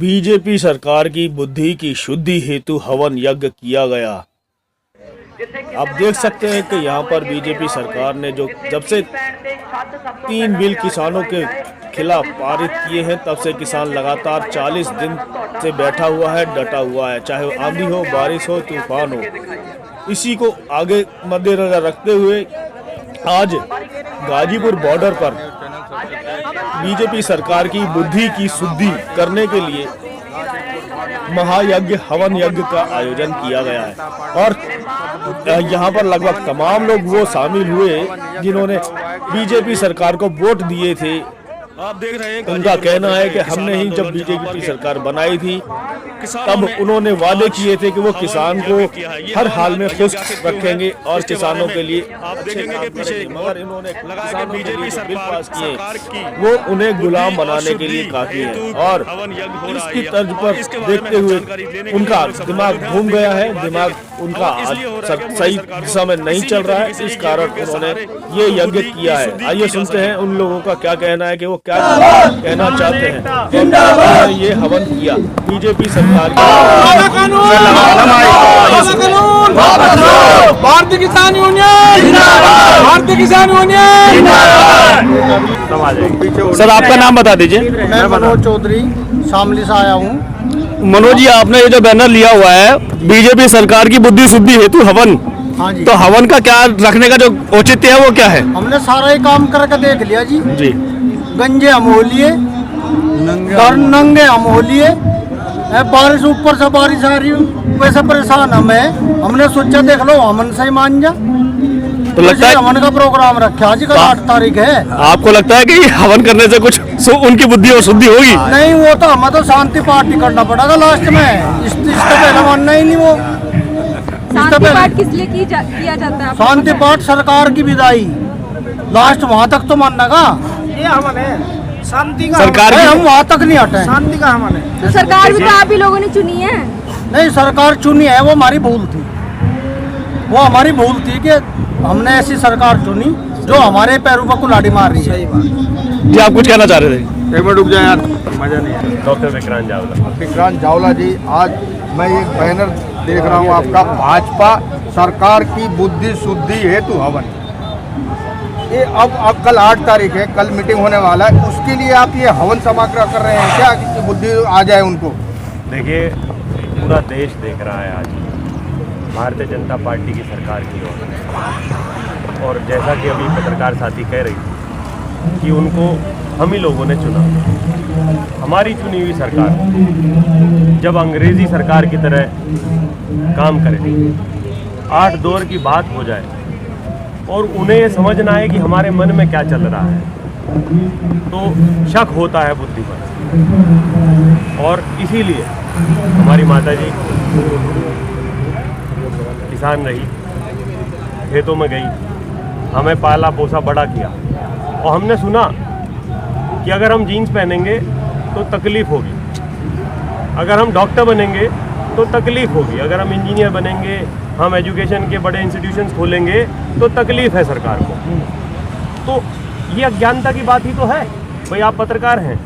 BJP सरकार की बुद्धि की शुद्धि हेतु हवन यज्ञ किया गया। आप देख सकते हैं कि यहाँ पर बीजेपी सरकार ने जो जब से 3 बिल किसानों के खिलाफ पारित किए हैं तब से किसान लगातार 40 दिन से बैठा हुआ है, डटा हुआ है, चाहे वो आंधी हो, बारिश हो, तूफान हो। इसी को आगे मद्देनजर रखते हुए आज गाजीपुर बॉर्डर पर बीजेपी सरकार की बुद्धि की शुद्धि करने के लिए महायज्ञ हवन यज्ञ का आयोजन किया गया है और यहाँ पर लगभग तमाम लोग वो शामिल हुए जिन्होंने बीजेपी सरकार को वोट दिए थे। आप देख रहे हैं उनका कहना है कि हमने ही जब बीजेपी की सरकार बनाई थी तब उन्होंने वादे किए थे कि वो किसान को हर हाल में खुश रखेंगे और किसानों के लिए अच्छे काम करेंगे, मगर इन्होंने किसानों के लिए बिल पास किए वो उन्हें गुलाम बनाने के लिए काफी है। और इसकी तर्ज पर देखते हुए उनका दिमाग घूम गया है, दिमाग उनका सही दिशा में नहीं चल रहा है, इस कारण उन्होंने ये यज्ञ किया है। आइए सुनते हैं उन लोगों का क्या कहना है कि वो क्या कहना चाहते हैं। ये हवन किया बीजेपी सरकार भारतीय किसान यूनियन, भारतीय किसान यूनियन। सर आपका नाम बता दीजिए। मैं मनोज चौधरी शामली से आया हूँ। मनोज जी, आपने ये जो बैनर लिया हुआ है बीजेपी सरकार की बुद्धि शुद्धि हेतु हवन, हाँ जी, तो हवन का क्या रखने का जो औचित्य है वो क्या है? हमने सारा ही काम करके देख लिया जी। गंजे हम हो लिए, नंगे हम हो लिए, बारिश ऊपर से बारिश आ रही वैसे परेशान हमने सोचा देख लो हमन से ही मान जा। तो लगता है हवन का प्रोग्राम रखा आज कल 8 तारीख है। आपको लगता है कि हवन करने से कुछ उनकी बुद्धि और शुद्धि होगी? नहीं, वो तो हमें तो शांति पार्टी करना पड़ेगा लास्ट में। इससे पहले मानना ही नहीं। वो शांति पाठ किस लिए किया जाता है? शांति पाठ सरकार की विदाई, लास्ट वहाँ तक तो मानना का ये हवन है। शांति का सरकार हम वहाँ तक नहीं हटे। शांति का हवन है। तो सरकार भी तो आप ही लोगों ने चुनी है। नहीं, सरकार चुनी है, वो हमारी भूल थी। वो हमारी भूल थी कि हमने ऐसी सरकार चुनी जो हमारे पैरों पर कुल्हाड़ी मार रही है। जी आप कुछ कहना चाह रहे थे? एक मिनट रुक जाए यार, मजा नहीं है। डॉक्टर विक्रांत जावला जी, आज मैं एक बैनर देख रहा हूँ आपका, भाजपा सरकार की बुद्धि शुद्धि हेतु हवन। ये अब कल 8 तारीख है, कल मीटिंग होने वाला है, उसके लिए आप ये हवन समाग्रह कर रहे हैं क्या कि बुद्धि आ जाए उनको? देखिए, पूरा देश देख रहा है आज भारतीय जनता पार्टी की सरकार की ओर, और जैसा कि अभी पत्रकार साथी कह रही थी कि उनको हम ही लोगों ने चुना। हमारी चुनी हुई सरकार जब अंग्रेजी सरकार की तरह काम करे, 8 दौर की बात हो जाए और उन्हें ये समझना है कि हमारे मन में क्या चल रहा है, तो शक होता है बुद्धि पर। और इसीलिए हमारी माता जी किसान रही, खेतों में गई, हमें पाला पोसा बड़ा किया, और हमने सुना कि अगर हम जीन्स पहनेंगे तो तकलीफ़ होगी, अगर हम डॉक्टर बनेंगे तो तकलीफ़ होगी, अगर हम इंजीनियर बनेंगे, हम एजुकेशन के बड़े इंस्टीट्यूशंस खोलेंगे तो तकलीफ़ है सरकार को। तो ये अज्ञानता की बात ही तो है। भाई आप पत्रकार हैं,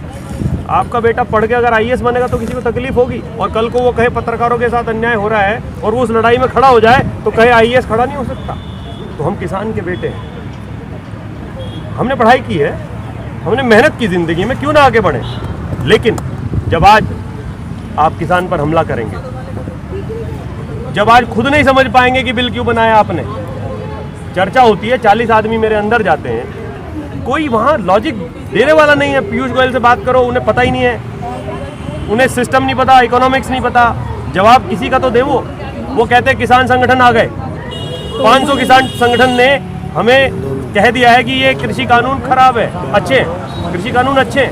आपका बेटा पढ़ के अगर IAS बनेगा तो किसी को तकलीफ होगी, और कल को वो कहे पत्रकारों के साथ अन्याय हो रहा है और वो उस लड़ाई में खड़ा हो जाए तो कहे IAS खड़ा नहीं हो सकता। तो हम किसान के बेटे हैं, हमने पढ़ाई की है, हमने मेहनत की ज़िंदगी में, क्यों ना आगे बढ़े। लेकिन जब आज आप किसान पर हमला करेंगे, जब आज खुद नहीं समझ पाएंगे कि बिल क्यों बनाया आपने, चर्चा होती है, 40 आदमी मेरे अंदर जाते हैं, कोई वहाँ लॉजिक देने वाला नहीं है। पीयूष गोयल से बात करो, उन्हें पता ही नहीं है, उन्हें सिस्टम नहीं पता, इकोनॉमिक्स नहीं पता, जवाब किसी का तो दे। वो कहते हैं किसान संगठन आ गए, 500 किसान संगठन ने हमें कह दिया है कि ये कृषि कानून खराब है, अच्छे कृषि कानून अच्छे।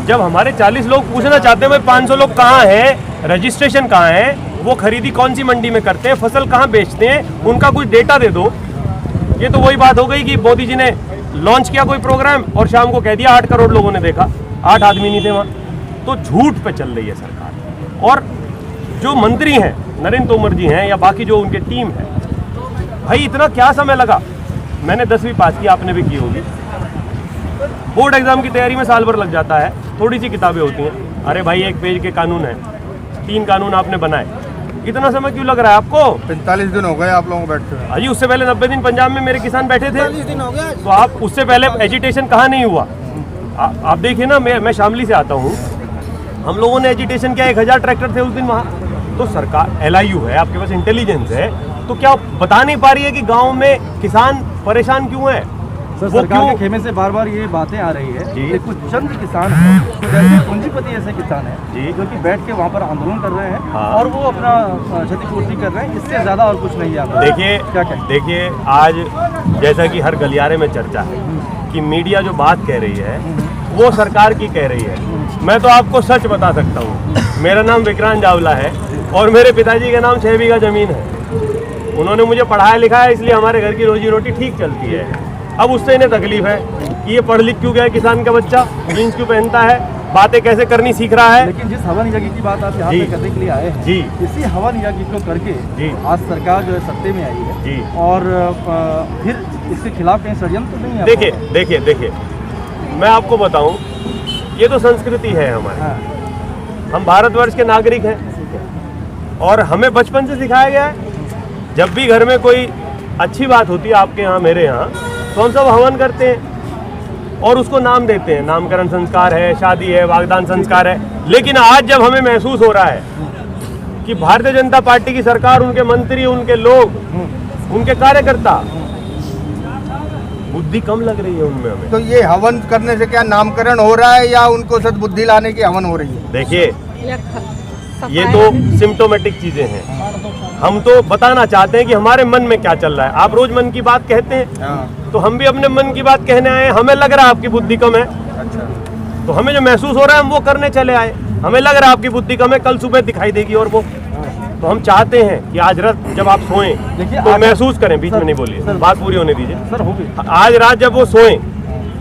जब हमारे 40 लोग पूछना चाहते हैं भाई 500 लोग कहाँ हैं, रजिस्ट्रेशन कहाँ है, वो खरीदी कौन सी मंडी में करते हैं, फसल कहाँ बेचते हैं, उनका कुछ डेटा दे दो। ये तो वही बात हो गई कि मोदी जी ने लॉन्च किया कोई प्रोग्राम और शाम को कह दिया 8 करोड़ लोगों ने देखा, 8 आदमी नहीं थे वहाँ। तो झूठ पे चल रही है सरकार। और जो मंत्री हैं, नरेंद्र तोमर जी हैं या बाकी जो उनके टीम है, भाई इतना क्या समय लगा? मैंने 10वीं पास की, आपने भी की होगी। बोर्ड एग्जाम की तैयारी में साल भर लग जाता है, थोड़ी सी किताबें होती हैं। अरे भाई, एक पेज के कानून है, 3 कानून आपने बनाए, इतना समय क्यों लग रहा है आपको? 45 दिन हो गए आप लोगों को बैठते हुए। अजी उससे पहले 90 दिन पंजाब में मेरे किसान बैठे थे, 40 दिन हो गया। तो आप उससे पहले एजिटेशन कहाँ नहीं हुआ? आप देखिए ना, मैं शामली से आता हूँ, हम लोगों ने एजिटेशन किया, 1000 ट्रैक्टर थे उस दिन वहाँ। तो सरकार LIU है, आपके पास इंटेलिजेंस है, तो क्या बता नहीं पा रही है कि गाँव में किसान परेशान क्यों है? सर, सरकार के खेमे से बार बार ये बातें आ रही है कि कुछ चंद किसान हैं, जैसे पूंजीपति ऐसे किसान हैं जो कि बैठ के वहाँ पर आंदोलन कर रहे हैं और वो अपना क्षतिपूर्ति कर रहे हैं, इससे ज़्यादा और कुछ नहीं है। आप देखिए क्या कहें? देखिए, आज जैसा कि हर गलियारे में चर्चा है कि मीडिया जो बात कह रही है वो सरकार की कह रही है। मैं तो आपको सच बता सकता हूँ, मेरा नाम विक्रांत जावला है और मेरे पिताजी का नाम 6 बीघा ज़मीन है। उन्होंने मुझे पढ़ाया लिखाया, इसलिए हमारे घर की रोजी रोटी ठीक चलती है। अब उससे इन्हें तकलीफ है कि ये पढ़ लिख क्यों गया किसान का बच्चा, जीन्स क्यों पहनता है, बातें कैसे करनी सीख रहा है। लेकिन जिस हवन यज्ञ की बात आप यहाँ पे करने के लिए आए हैं, जी, इसी हवन यज्ञ को करके आज सरकार जो है सत्ते में आई है जी, और फिर इसके खिलाफ कहीं षड्यंत्र तो नहीं है? देखिए, मैं आपको बताऊं, ये तो संस्कृति है हमारी। हम भारतवर्ष के नागरिक हैं और हमें बचपन से सिखाया गया है, जब भी घर में कोई अच्छी बात होती है, आपके यहाँ मेरे यहाँ, तो हम सब हवन करते हैं और उसको नाम देते हैं। नामकरण संस्कार है, शादी है, वागदान संस्कार है। लेकिन आज जब हमें महसूस हो रहा है कि भारतीय जनता पार्टी की सरकार, उनके मंत्री, उनके लोग, उनके कार्यकर्ता, बुद्धि कम लग रही है उनमें हमें। तो ये हवन करने से क्या नामकरण हो रहा है या उनको सद्बुद्धि लाने की हवन हो रही है? देखिए, ये तो सिम्टोमेटिक चीजें हैं। हम तो बताना चाहते हैं कि हमारे मन में क्या चल रहा है। आप रोज मन की बात कहते हैं, तो हम भी अपने मन की बात कहने आए। हमें लग रहा है आपकी बुद्धि कम है, तो हमें जो महसूस हो रहा है हम वो करने चले आए। हमें लग रहा है आपकी बुद्धि कम है, कल सुबह दिखाई देगी और वो। तो हम चाहते हैं कि आज रात जब आप सोएं तो महसूस करें, बीच में नहीं बोलिए, बात पूरी होने दीजिए सर। होगी आज रात जब वो सोएं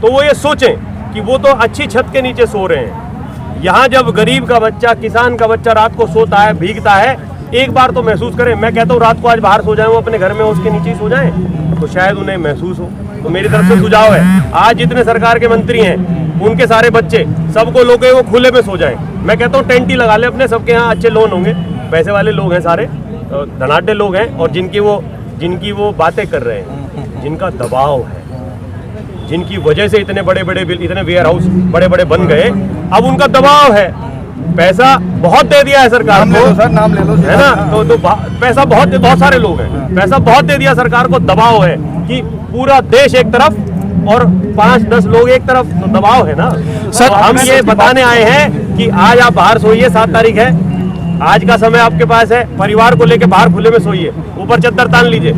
तो वो ये सोचें कि वो तो अच्छी छत के नीचे सो रहे हैं। यहाँ जब गरीब का बच्चा, किसान का बच्चा रात को सोता है, भीगता है, एक बार तो महसूस करें। मैं कहता हूँ रात को आज बाहर सो जाएं, वो अपने घर में उसके नीचे ही सो जाएं, तो शायद उन्हें महसूस हो। तो मेरी तरफ से सुझाव है, आज जितने सरकार के मंत्री हैं, उनके सारे बच्चे, सबको लोग वो खुले में सो जाएं। मैं कहता हूँ टेंट ही लगा ले अपने, सबके यहाँ अच्छे लोन होंगे, पैसे वाले लोग हैं सारे, धनाढ्य लोग हैं, और जिनकी वो बातें कर रहे हैं, जिनका दबाव है, जिनकी वजह से इतने बड़े बड़े बिल, इतने वेयर हाउस बड़े बड़े बन गए, अब उनका दबाव है। पैसा बहुत दे दिया है सरकार को, सर नाम ले लो, है ना? तो पैसा बहुत सारे लोग हैं, पैसा बहुत दे दिया सरकार को। दबाव है कि पूरा देश एक तरफ और 5-10 लोग एक तरफ, तो दबाव है ना सर। तो हम ये बताने आए हैं कि आज आप बाहर सोइए, 7 तारीख है, आज का समय आपके पास है, परिवार को लेके बाहर खुले में सोइए, ऊपर चद्दर तान लीजिए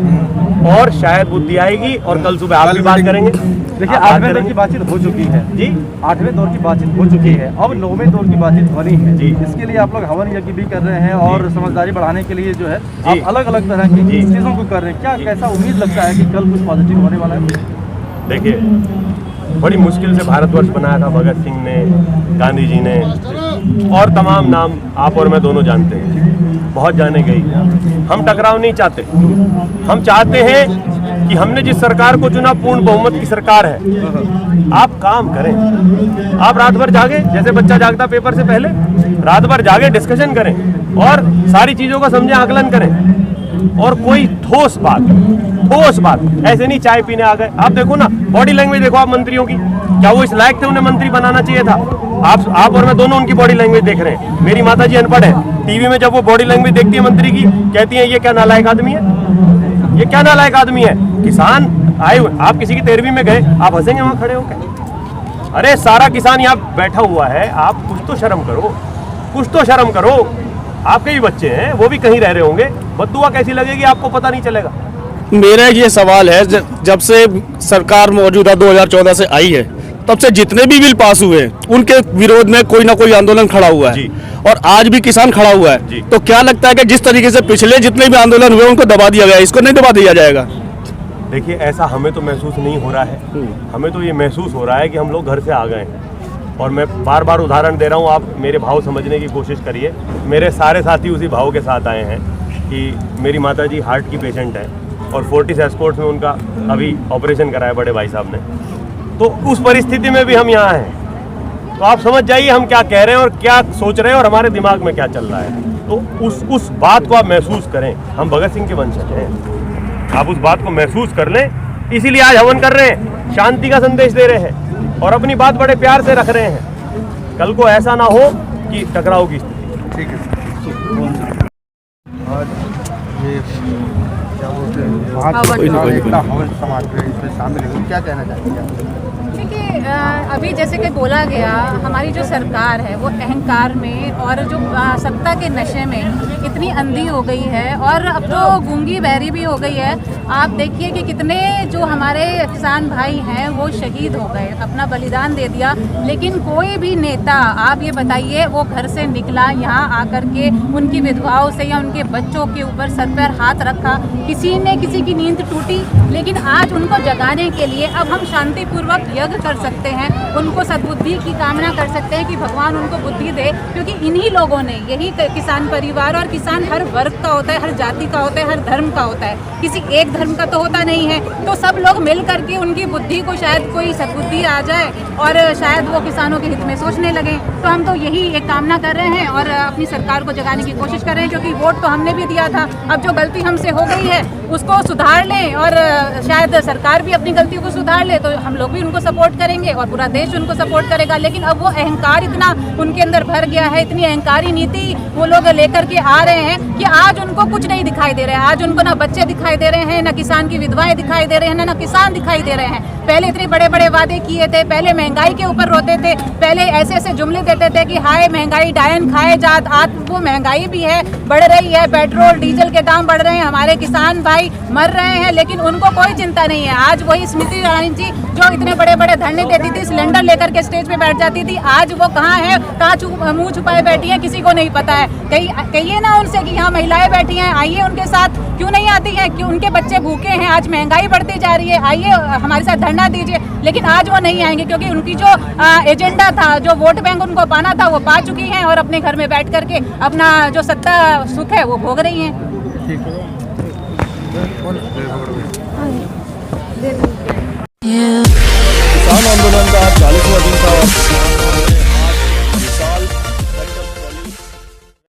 और शायद बुद्धि आएगी और कल सुबह आप भी बात करेंगे। देखिए, 8वें दौर की बातचीत हो चुकी है जी, 8वें दौर की बातचीत हो चुकी है, अब 9वें दौर की बातचीत बनी है जी। इसके लिए आप लोग हवन यज्ञ भी कर रहे हैं और समझदारी बढ़ाने के लिए जो है आप अलग अलग तरह की चीज़ों को कर रहे हैं। क्या कैसा उम्मीद लगता है कि कल कुछ पॉजिटिव होने वाला है? देखिए, बड़ी मुश्किल से भारतवर्ष बनाया था भगत सिंह ने, गांधी जी ने, और तमाम नाम आप और मैं दोनों जानते हैं, बहुत जाने गई। हम टकराव नहीं चाहते, हम चाहते हैं कि हमने जिस सरकार को चुना, पूर्ण बहुमत की सरकार है। आप काम करें, आप रात भर जागे, जैसे बच्चा जागता पेपर से पहले, रात भर जागे, डिस्कशन करें और सारी चीज़ों का समझें, आकलन करें, और कोई ठोस बात ऐसे नहीं चाय पीने आ गए। आप देखो ना, बॉडी लैंग्वेज देखो आप मंत्रियों की, क्या वो इस लायक थे, उन्हें मंत्री बनाना चाहिए था? आप और मैं दोनों उनकी बॉडी लैंग्वेज देख रहे हैं। मेरी माता जी अनपढ़ है, टीवी में जब वो बॉडी लैंग्वेज देखती है मंत्री की, कहती है ये क्या नालायक आदमी है, ये क्या नालायक आदमी है। किसान आए, आप किसी की 13वीं में गए, आप हंसेंगे वहां खड़े होकर? अरे सारा किसान यहाँ बैठा हुआ है, आप कुछ तो शर्म करो, कुछ तो शर्म करो। आपके भी बच्चे हैं, वो भी कहीं रह रहे होंगे, बद्दुआ कैसी लगेगी आपको पता नहीं चलेगा। मेरा ये सवाल है, जब से सरकार मौजूदा 2014 से आई है, तब से जितने भी बिल पास हुए उनके विरोध में कोई ना कोई आंदोलन खड़ा हुआ है और आज भी किसान खड़ा हुआ है। तो क्या लगता है कि जिस तरीके से पिछले जितने भी आंदोलन हुए उनको दबा दिया गया, इसको नहीं दबा दिया जाएगा? देखिए, ऐसा हमें तो महसूस नहीं हो रहा है, हमें तो ये महसूस हो रहा है कि हम लोग घर से आ गए हैं। और मैं बार बार उदाहरण दे रहा हूँ, आप मेरे भाव समझने की कोशिश करिए। मेरे सारे साथी उसी भाव के साथ आए हैं कि मेरी माता जी हार्ट की पेशेंट है और फोर्टिस एस्कॉर्ट्स में उनका अभी ऑपरेशन कराया बड़े भाई साहब ने। तो उस परिस्थिति में भी हम यहाँ हैं तो आप समझ जाइए हम क्या कह रहे हैं और क्या सोच रहे हैं और हमारे दिमाग में क्या चल रहा है। तो उस बात को आप महसूस करें। हम भगत सिंह के वंशज हैं, आप उस बात को महसूस कर लें। इसीलिए आज हवन कर रहे हैं, शांति का संदेश दे रहे हैं और अपनी बात बड़े प्यार से रख रहे हैं। कल को ऐसा ना हो कि टकराव की स्थिति। ठीक है और ये क्या बोलते हैं एकता हवन समाज में इसमें शामिल हुए, क्या कहना चाहेंगे आप? देखिए अभी जैसे कि बोला गया, हमारी जो सरकार है वो अहंकार में और जो सत्ता के नशे में इतनी अंधी हो गई है और अब तो गूंगी बहरी भी हो गई है। आप देखिए कि कितने जो हमारे किसान भाई हैं वो शहीद हो गए, अपना बलिदान दे दिया, लेकिन कोई भी नेता, आप ये बताइए, वो घर से निकला यहाँ आकर के उनकी विधवाओं से या उनके बच्चों के ऊपर सर पर हाथ रखा, किसी ने किसी की नींद टूटी। लेकिन आज उनको जगाने के लिए अब हम शांतिपूर्वक यज्ञ कर सकते हैं, उनको सद्बुद्धि की कामना कर सकते हैं कि भगवान उनको बुद्धि दे, क्योंकि इन्हीं लोगों ने, यही किसान परिवार, और किसान हर वर्ग का होता है, हर जाति का होता है, हर धर्म का होता है, किसी एक धर्म का तो होता नहीं है। तो सब लोग मिल करके उनकी बुद्धि को शायद कोई सद्बुद्धि आ जाए और शायद वो किसानों के हित में सोचने लगे। तो हम तो यही एक कामना कर रहे हैं और अपनी सरकार को जगाने की कोशिश कर रहे हैं, क्योंकि वोट तो हमने भी दिया था। अब जो गलती हमसे हो गई है उसको सुधार लें और शायद सरकार भी अपनी गलतियों को सुधार ले, तो हम लोग भी उनको सपोर्ट करेंगे और पूरा देश उनको सपोर्ट करेगा। लेकिन अब वो अहंकार इतना उनके अंदर भर गया है, इतनी अहंकारी नीति वो लोग लेकर के आ रहे हैं कि आज उनको कुछ नहीं दिखाई दे रहा है। आज उनको ना बच्चे दिखाई दे रहे हैं, ना किसान की विधवाएं दिखाई दे रहे हैं, ना किसान दिखाई दे रहे हैं। पहले इतने बड़े बड़े वादे किए थे, पहले महंगाई के ऊपर रोते थे, पहले ऐसे ऐसे जुमले देते थे कि हाय महंगाई डायन खाए जात। आज वो महंगाई भी है, बढ़ रही है, पेट्रोल डीजल के दाम बढ़ रहे हैं, हमारे किसान भाई मर रहे हैं, लेकिन उनको कोई चिंता नहीं है। आज वही स्मृति ईरानी जी जो इतने बड़े बड़े धरने देती थी, सिलेंडर लेकर के स्टेज पे बैठ जाती थी, आज वो कहाँ है, कहाँ मुंह छुपाए बैठी है, किसी को नहीं पता है। कहिए ना उनसे कि यहाँ महिलाएं बैठी हैं, आइए उनके साथ, क्यों नहीं आती हैं, क्यों उनके बच्चे भूखे हैं, आज महंगाई बढ़ती जा रही है, आइए हमारे साथ धरना दीजिए। लेकिन आज वो नहीं आएंगे, क्योंकि उनकी जो एजेंडा था, जो वोट बैंक उनको पाना था, वो पा चुकी हैं और अपने घर में बैठ करके अपना जो सत्ता सुख है वो भोग रही हैं। किसान आंदोलन का 40वां दिन था।